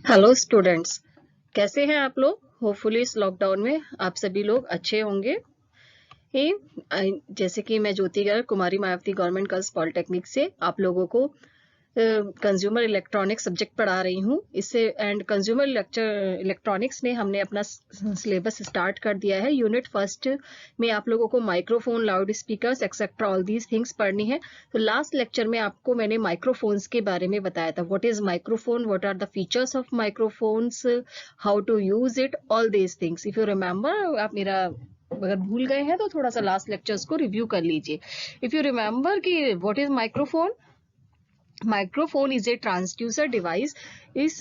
Hello students, कैसे हैं आप लोग। होपफुली इस लॉकडाउन में आप सभी लोग अच्छे होंगे ही। जैसे कि मैं ज्योति गर्ग कुमारी मायावती गवर्नमेंट गर्ल्स पॉलिटेक्निक से आप लोगों को कंज्यूमर इलेक्ट्रॉनिक्स सब्जेक्ट पढ़ा रही हूँ। इससे एंड कंज्यूमर इलेक्ट्रॉनिक्स में हमने अपना सिलेबस स्टार्ट कर दिया है। यूनिट फर्स्ट में आप लोगों को microphone, loud speakers etcetera all these things पढ़नी है। तो लास्ट लेक्चर में आपको मैंने माइक्रोफोन्स के बारे में बताया था। What is microphone, what are the features of microphones, how to use it, all these things. If you remember, आप मेरा अगर भूल गए हैं तो थोड़ा सा लास्ट लेक्चर्स को रिव्यू कर लीजिए। इफ यू रिमेम्बर कि what is microphone, microphone is a transducer device is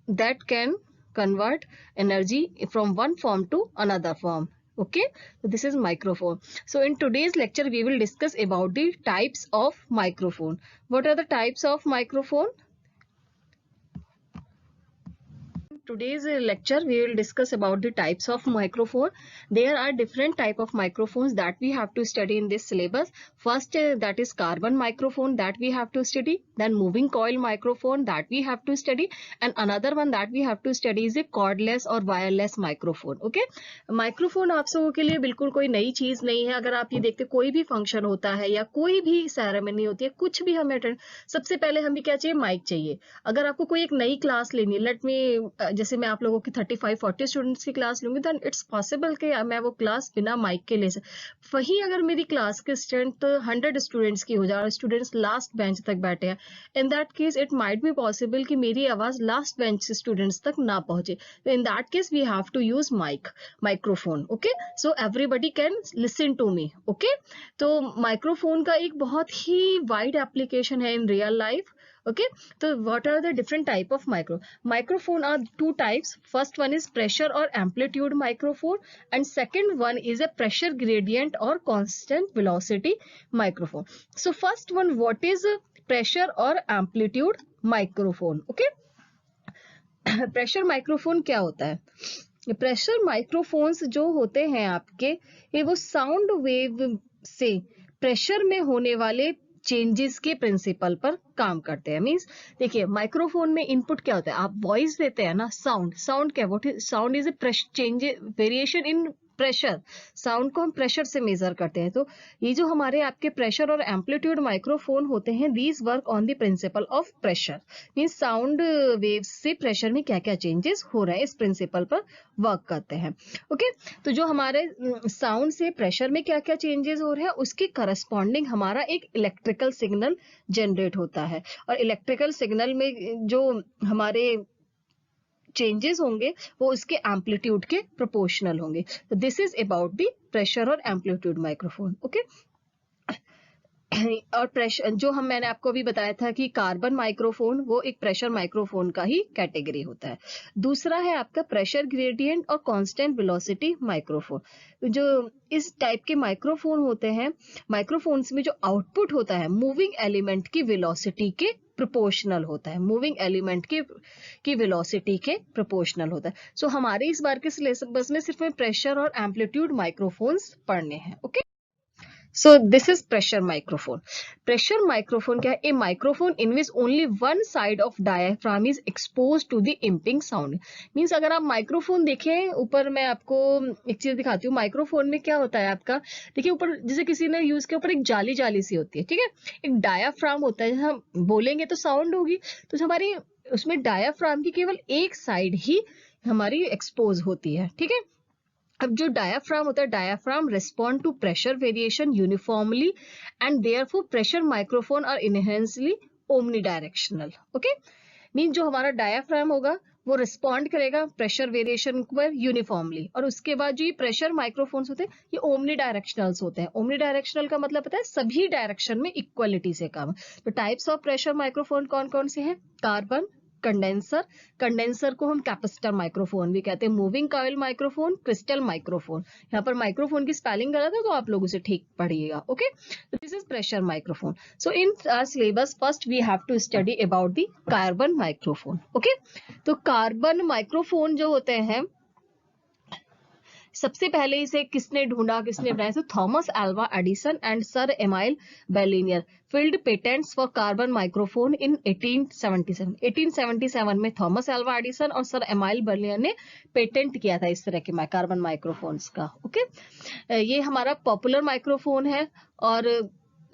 that can convert energy from one form to another form. Okay, so this is microphone. So in today's lecture we will discuss about the types of microphone. What are the types of microphone? Today's lecture we will discuss about the types of microphone. There are different type of microphones that we have to study in this syllabus. First that is carbon microphone that we have to study, then moving coil microphone that we have to study, and another one that we have to study is a cordless or wireless microphone. Okay, microphone आप सबों के लिए बिल्कुल कोई नई चीज नहीं है। अगर आप ये देखते कोई भी फंक्शन होता है या कोई भी सेरेमनी होती है, कुछ भी हमें अटेंड, सबसे पहले हमें क्या चाहिए, माइक चाहिए। अगर आपको कोई एक नई क्लास लेनी है, लेट में जैसे मैं आप लोगों की 35-40 स्टूडेंट्स की क्लास लूंगी, देन इट्स पॉसिबल कि मैं वो क्लास बिना माइक के ले सकूं। वहीं अगर मेरी क्लास के स्ट्रेंथ 100 स्टूडेंट्स की हो जाए और स्टूडेंट्स लास्ट बेंच तक बैठे हैं, इन that case it might be possible कि मेरी आवाज लास्ट बेंच स्टूडेंट्स तक ना पहुंचे। तो in that case we have to use microphone. Okay, so everybody can listen to me. Okay, तो माइक्रोफोन का एक बहुत ही वाइड एप्लीकेशन है in real life. Okay, so what are the different type of microphone are two types. First one is pressure or amplitude microphone, and second one is a pressure gradient or constant velocity microphone. So first one, what is pressure or amplitude microphone? Okay, pressure microphone क्या होता है। Pressure microphones जो होते हैं आपके, ये वो sound wave से प्रेशर में होने वाले चेंजेस के प्रिंसिपल पर काम करते हैं। मींस देखिए, माइक्रोफोन में इनपुट क्या होता है, आप वॉइस देते हैं ना, साउंड क्या, what is sound, is a change, variation in pressure. Sound को हम प्रेशर से मेजर करते हैं। तो ये जो हमारे आपके प्रेशर और एम्पलीट्यूड माइक्रोफोन होते हैं, these work on the principle of pressure. Means sound waves से प्रेशर में क्या क्या चेंजेस हो रहे हैं, इस प्रिंसिपल पर वर्क करते हैं। ओके, तो जो हमारे साउंड से प्रेशर में क्या क्या चेंजेस हो रहे हैं, उसके करस्पॉन्डिंग हमारा एक इलेक्ट्रिकल सिग्नल जनरेट होता है। और इलेक्ट्रिकल सिग्नल में जो हमारे चेंजेस होंगे वो उसके एम्पलीट्यूड के प्रोपोर्शनल होंगे। तो this is about the pressure और एम्पलीट्यूड माइक्रोफोन। ओके, और प्रेशर जो मैंने आपको अभी बताया था कि कार्बन माइक्रोफोन वो एक प्रेशर माइक्रोफोन का ही कैटेगरी होता है। दूसरा है आपका प्रेशर ग्रेडियंट और कांस्टेंट वेलोसिटी माइक्रोफोन। जो इस टाइप के माइक्रोफोन होते हैं, माइक्रोफोन्स में जो आउटपुट होता है मूविंग एलिमेंट की वेलोसिटी के प्रोपोर्शनल होता है। मूविंग एलिमेंट की वेलोसिटी के प्रोपोर्शनल होता है। सो हमारे इस बार के सिलेबस में सिर्फ प्रेशर और एम्पलीट्यूड माइक्रोफोन्स पढ़ने हैं। Okay, so this is pressure microphone. Pressure microphone क्या है, a microphone in which only one side of diaphragm is exposed to the imping sound. Means अगर आप माइक्रोफोन देखें ऊपर, मैं आपको एक चीज दिखाती हूँ। माइक्रोफोन में क्या होता है आपका, देखिए ऊपर जैसे किसी ने यूज किया, ऊपर एक जाली जाली सी होती है, ठीक है। एक डायाफ्राम होता है, हम बोलेंगे तो साउंड होगी, तो हमारी उसमें डायाफ्राम की केवल एक साइड ही हमारी एक्सपोज होती है, ठीक है। अब जो डायाफ्राम होता है, diaphragm respond to pressure variation uniformly and therefore pressure microphone are inherently omni directional. Okay, mean जो हमारा डायाफ्राम होगा वो रिस्पॉन्ड करेगा प्रेशर वेरिएशन पर यूनिफॉर्मली, और उसके बाद जो ये प्रेशर माइक्रोफोन्स होते हैं ये ओमनी डायरेक्शनल्स होते हैं। ओमनी डायरेक्शनल का मतलब पता है, सभी डायरेक्शन में इक्वलिटी से काम। तो टाइप्स ऑफ प्रेशर माइक्रोफोन कौन कौन से हैं, कार्बन, कंडेंसर, कंडेंसर को हम कैपेसिटर माइक्रोफोन भी कहते हैं, moving coil microphone, crystal microphone. यहाँ पर माइक्रोफोन की स्पेलिंग गलत है तो आप लोग उसे ठीक पढ़िएगा। Okay, this is pressure microphone. So in syllabus first we have to study about the carbon microphone. Okay, तो कार्बन माइक्रोफोन जो होते हैं, सबसे पहले इसे किसने ढूंढा, किसने बनाया? तो Thomas Alva Edison and sir Emile Berliner filed patents for carbon microphone in 1877। 1877 में थॉमस अल्वा एडिसन और सर एमाइल बेलिनियर ने पेटेंट किया था इस तरह के कार्बन माइक्रोफोन्स का। ओके, ये हमारा पॉपुलर माइक्रोफोन है और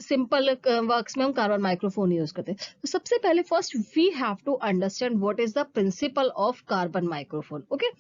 सिंपल वर्क्स में हम कार्बन माइक्रोफोन यूज करते हैं। तो सबसे पहले first we have to understand what is the principle of carbon microphone. Okay,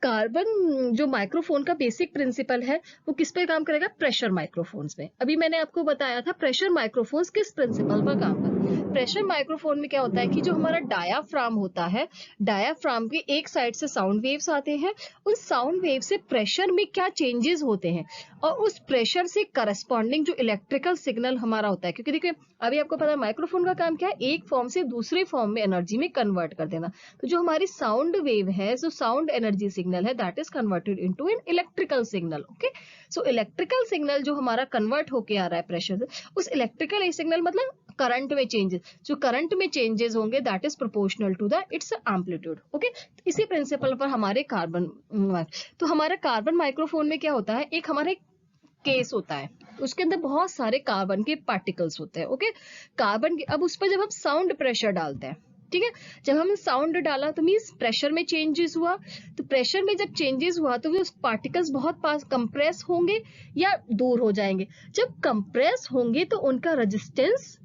carbon जो माइक्रोफोन का बेसिक प्रिंसिपल है वो किस पे काम करेगा? प्रेशर माइक्रोफोन्स में। अभी मैंने आपको बताया था प्रेशर माइक्रोफोन्स किस प्रिंसिपल पर काम करते हैं। प्रेशर माइक्रोफोन में क्या होता है कि जो हमारा डायाफ्राम होता है, डायाफ्राम के एक साइड से साउंड वेव्स आते हैं, उन साउंड वेव से प्रेशर में क्या चेंजेस होते हैं और उस प्रेशर से करस्पॉन्डिंग जो इलेक्ट्रिकल सिग्नल हमारा होता है, क्योंकि देखिए अभी आपको पता है माइक्रोफोन का काम क्या है? एक फॉर्म से दूसरे फॉर्म में एनर्जी में कन्वर्ट कर देना। तो जो हमारी साउंड वेव है, जो साउंड एनर्जी सिग्नल है, that is converted into an electrical signal. Okay, so electrical signal जो हमारा कन्वर्ट होके आ रहा है प्रेशर से, उस इलेक्ट्रिकल सिग्नल मतलब करंट में चेंजेस, जो करंट में चेंजेस होंगे that is proportional to the its amplitude. Okay, इसी प्रिंसिपल पर हमारे कार्बन, तो हमारा कार्बन माइक्रोफोन में क्या होता है? एक हमारे केस होता है, उसके अंदर बहुत सारे कार्बन के पार्टिकल्स होते हैं। ओके, कार्बन के, अब उस पर जब हम साउंड प्रेशर डालते हैं, ठीक है, जब हम साउंड डाला तो मींस प्रेशर में चेंजेस हुआ, तो प्रेशर में जब चेंजेस हुआ तो वो पार्टिकल्स बहुत पास कंप्रेस होंगे या दूर हो जाएंगे। जब कंप्रेस होंगे तो उनका रेजिस्टेंस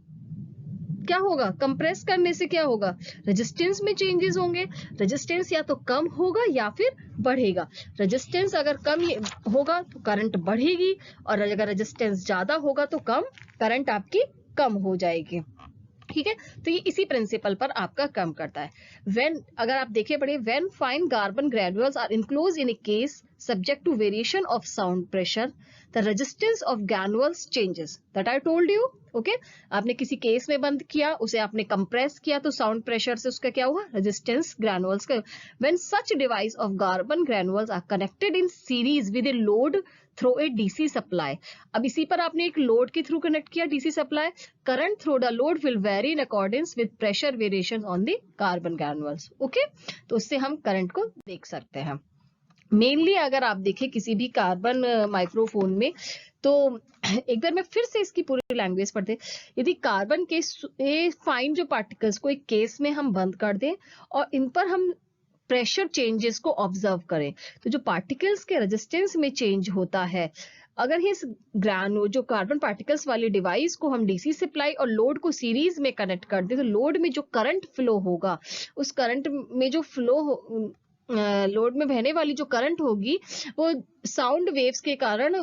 क्या होगा? कंप्रेस करने से क्या होगा? रेजिस्टेंस में चेंजेस होंगे। रेजिस्टेंस या तो कम होगा या फिर बढ़ेगा। रेजिस्टेंस अगर कम होगा तो करंट बढ़ेगी और अगर रेजिस्टेंस ज्यादा होगा तो करंट आपकी कम हो जाएगी। ठीक है, तो ये इसी प्रिंसिपल पर आपका काम करता है। व्हेन, अगर आप देखिए पढ़िए, when fine carbon granules are enclosed in a case subject to variation of sound pressure, the resistance of granules changes, that I told you. Okay, आपने किसी केस में बंद किया, उसे आपने कंप्रेस किया तो साउंड प्रेशर से उसका क्या हुआ? रेजिस्टेंस ग्रैनुअल्स का। When such device of carbon granules are connected in series with a load through a DC supply, अब इसी पर आपने एक लोड के थ्रू कनेक्ट किया DC supply, current through the load will very in accordance with pressure variation on the carbon granules. Okay, तो उससे हम करंट को देख सकते हैं। मेनली अगर आप देखें किसी भी कार्बन माइक्रोफोन में, तो एक बार मैं फिर से इसकी पूरी लैंग्वेज पढ़ते, यदि कार्बन के फाइन जो पार्टिकल्स को एक केस में हम बंद कर दें और इन पर हम प्रेशर चेंजेस को ऑब्जर्व करें, तो जो पार्टिकल्स के रेजिस्टेंस में चेंज होता है, अगर इस जो कार्बन पार्टिकल्स वाली डिवाइस को हम डीसी सप्लाई और लोड को सीरीज में कनेक्ट कर दें, तो लोड में जो करंट फ्लो होगा, उस करंट में जो फ्लो लोड में बहने वाली जो करंट होगी वो साउंड वेव्स के कारण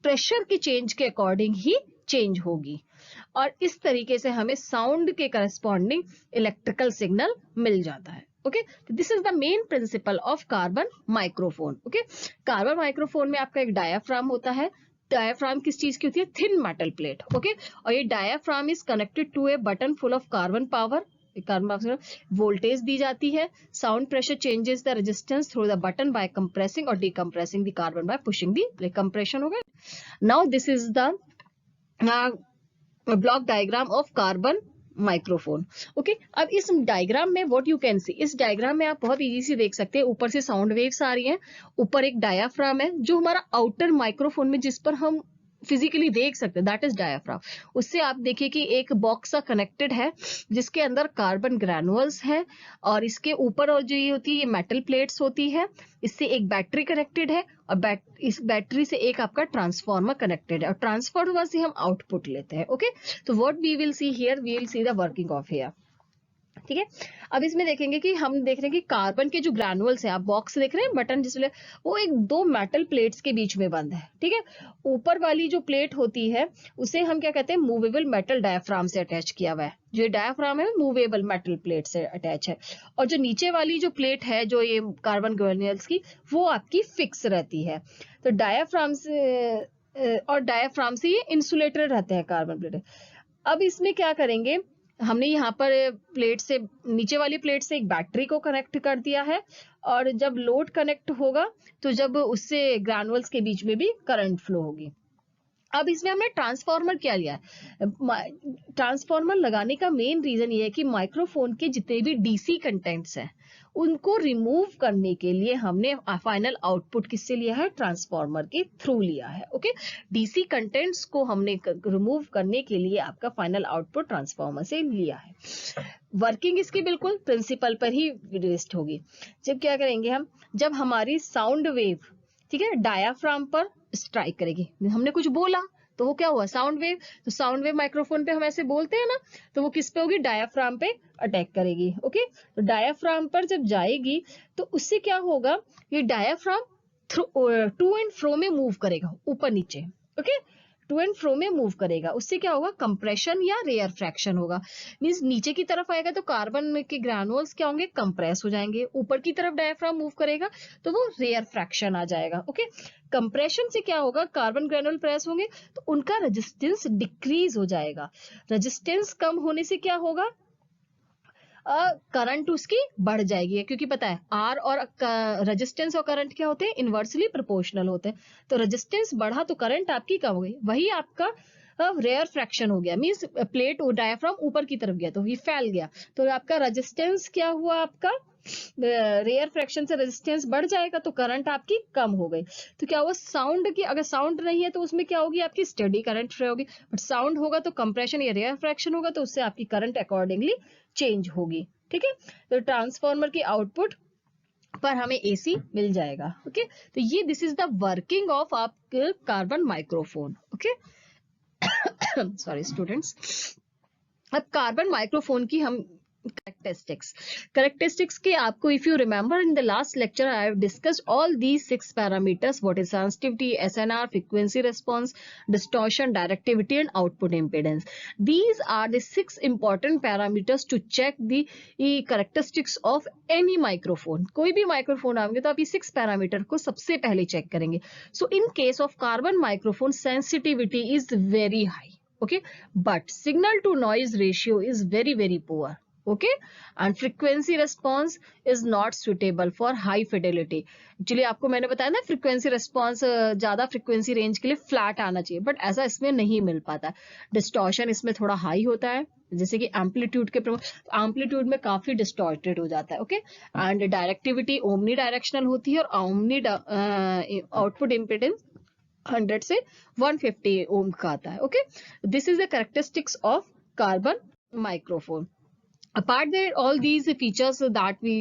प्रेशर के चेंज के अकॉर्डिंग ही चेंज होगी और इस तरीके से हमें साउंड के करस्पॉन्डिंग इलेक्ट्रिकल सिग्नल मिल जाता है। Okay, this is the main principal of carbon microphone. Okay, carbon microphone में आपका एक डायाफ्राम होता है। डायाफ्राम किस चीज की होती है? Thin metal plate. ओके, और ये diaphragm is connected to a button full of carbon power. Carbon voltage दी जाती है। Sound pressure changes the resistance through the button by compressing और decompressing the carbon by pushing the compression. हो गया। Now this is the block diagram of carbon microphone. Okay, अब इस diagram में what you can see, इस diagram में आप बहुत इजी से देख सकते हैं, ऊपर से साउंड वेव्स आ रही हैं, ऊपर एक डायाफ्राम है जो हमारा आउटर माइक्रोफोन में जिस पर हम फिजिकली देख सकते हैं, दैट इज डायाफ्राम। उससे आप देखिए कि एक बॉक्स सा कनेक्टेड है जिसके अंदर कार्बन ग्रैनुअल्स है और इसके ऊपर और जो ये होती है ये मेटल प्लेट्स होती है। इससे एक बैटरी कनेक्टेड है और इस बैटरी से एक आपका ट्रांसफार्मर कनेक्टेड है और ट्रांसफार्मर से हम आउटपुट लेते हैं। ओके, तो what we will see here, we will see the working of here. ठीक है, अब इसमें देखेंगे कि हम देख रहे हैं कि कार्बन के जो ग्रैनुअल्स हैं, आप बॉक्स देख रहे हैं बटन जिसमें, वो एक दो मेटल प्लेट्स के बीच में बंद है। ठीक है, ऊपर वाली जो प्लेट होती है उसे हम क्या कहते हैं? मूवेबल मेटल डायाफ्राम से अटैच किया हुआ है। जो डायाफ्राम है मूवेबल मेटल प्लेट से अटैच है और जो नीचे वाली जो प्लेट है जो ये कार्बन ग्रैनुअल्स की, वो आपकी फिक्स रहती है। तो डायाफ्राम से ये इंसुलेटेड रहते हैं कार्बन प्लेट। अब इसमें क्या करेंगे, हमने यहाँ पर प्लेट से, नीचे वाली प्लेट से एक बैटरी को कनेक्ट कर दिया है और जब लोड कनेक्ट होगा तो जब उससे ग्रैनुअल्स के बीच में भी करंट फ्लो होगी। अब इसमें हमने ट्रांसफार्मर क्या लिया है, ट्रांसफार्मर लगाने का मेन रीजन ये है कि माइक्रोफोन के जितने भी डीसी कंटेंट्स हैं उनको रिमूव करने के लिए हमने फाइनल आउटपुट किससे लिया है, ट्रांसफार्मर के थ्रू लिया है। ओके, डीसी कंटेंट्स को हमने रिमूव करने के लिए आपका फाइनल आउटपुट ट्रांसफार्मर से लिया है। वर्किंग इसकी बिल्कुल प्रिंसिपल पर ही बेस्ड होगी। जब क्या करेंगे हम, जब हमारी साउंड वेव, ठीक है, डायाफ्राम पर स्ट्राइक करेगी, हमने कुछ बोला तो वो क्या हुआ, साउंड वेव, तो साउंड वेव माइक्रोफोन पे हम ऐसे बोलते हैं ना, तो वो किस पे होगी, डायाफ्राम पे अटैक करेगी। ओके, तो डायाफ्राम पर जब जाएगी तो उससे क्या होगा, ये डायाफ्राम टू एंड फ्रो में मूव करेगा, ऊपर नीचे। ओके, टू एंड फ्रो में मूव करेगा, उससे क्या होगा, कंप्रेशन या रेयर फ्रैक्शन होगा। मींस नीचे की तरफ आएगा तो कार्बन के ग्रैनुअल्स क्या होंगे, कंप्रेस हो जाएंगे, ऊपर की तरफ डायफ्राम मूव करेगा तो वो रेयर फ्रैक्शन आ जाएगा। ओके, कंप्रेशन से क्या होगा, कार्बन ग्रैनुअल प्रेस होंगे तो उनका रेजिस्टेंस डिक्रीज हो जाएगा। रेजिस्टेंस कम होने से क्या होगा, करंट उसकी बढ़ जाएगी, क्योंकि पता है आर और रेजिस्टेंस और करंट क्या होते हैं, इनवर्सली प्रोपोर्शनल होते हैं। तो रेजिस्टेंस बढ़ा तो करंट आपकी कम हो गई, वही आपका रेयर फ्रैक्शन हो गया। मींस प्लेट डायफ्राम ऊपर की तरफ गया तो ये फैल गया, तो आपका रेजिस्टेंस क्या हुआ, आपका रेयर फ्रैक्शन से रेजिस्टेंस बढ़ जाएगा तो करंट आपकी कम हो गई। तो क्या हुआ, साउंड की, अगर साउंड नहीं है तो उसमें क्या होगी, आपकी स्टेडी करंट फ्लो होगी, बट साउंड होगा तो कंप्रेशन या रेयर फ्रैक्शन होगा तो उससे आपकी करंट अकॉर्डिंगली चेंज होगी। ठीक है, तो ट्रांसफार्मर की आउटपुट पर हमें एसी मिल जाएगा। ओके, तो ये this is the working of आपके carbon microphone. Okay, sorry students, अब कार्बन माइक्रोफोन की हम characteristics के आपको, if you remember in the last lecture I have discussed all these 6 parameters, what is sensitivity, SNR, frequency response, distortion, directivity and output impedance. These are the 6 important parameters to check the characteristics of any microphone. कोई भी microphone आएंगे तो आप ये 6 parameter को सबसे पहले check करेंगे। So in case of carbon microphone, sensitivity is very high, okay, but signal to noise ratio is very poor. Okay, and frequency response is not suitable for high fidelity. Actually आपको मैंने बताया ना, frequency response ज्यादा frequency range के लिए flat आना चाहिए, but ऐसा इसमें नहीं मिल पाता। डिस्टॉर्शन इसमें थोड़ा हाई होता है, जैसे कि एम्पलीट्यूड के एम्पलीट्यूड में काफी डिस्टॉर्टेड हो जाता है। Okay, and directivity omni directional होती है और ओमनी आउटपुट इम्पीडेंस 100 से 150 ओम का आता है। Okay, this is the characteristics of carbon microphone. Apart that all these features that we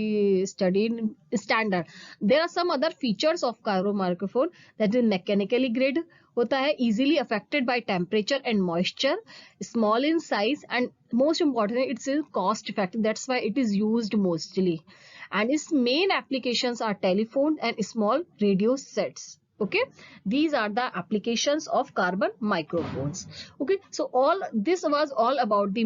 studied standard, there are some other features of carbon microphone that is mechanically grid होता है, easily affected by temperature and moisture, small in size and most important it's cost effective, that's why it is used mostly, and its main applications are telephone and small radio sets. Okay, these are the applications of carbon microphones. Okay, so all this was all about the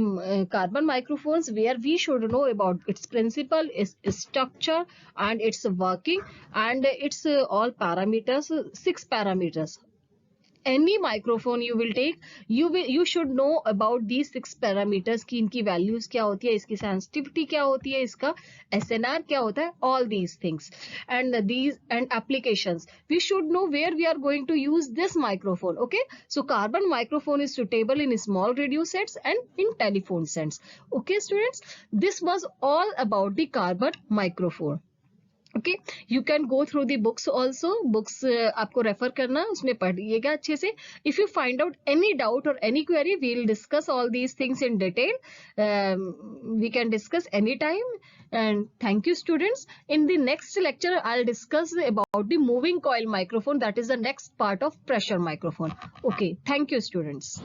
carbon microphones, where we should know about its principle, its structure and its working and its all parameters, 6 parameters. Any microphone you will take, you should know about these 6 parameters की इनकी values क्या होती है, इसकी sensitivity क्या होती है, इसका SNR क्या होता है, all these things and these and applications. We should know where we are going to use this microphone. Okay, so carbon microphone is suitable in small radio sets and in telephone sets. Okay students, this was all about the carbon microphone. Okay, you can go through the books also, books आपको refer करना, उसमें पढ़िएगा अच्छे से. If you find out any doubt और any query, we will discuss all these things in detail. We can discuss any time. And thank you students. In the next lecture I'll discuss about the moving coil microphone, that is the next part of pressure microphone. Okay, thank you students.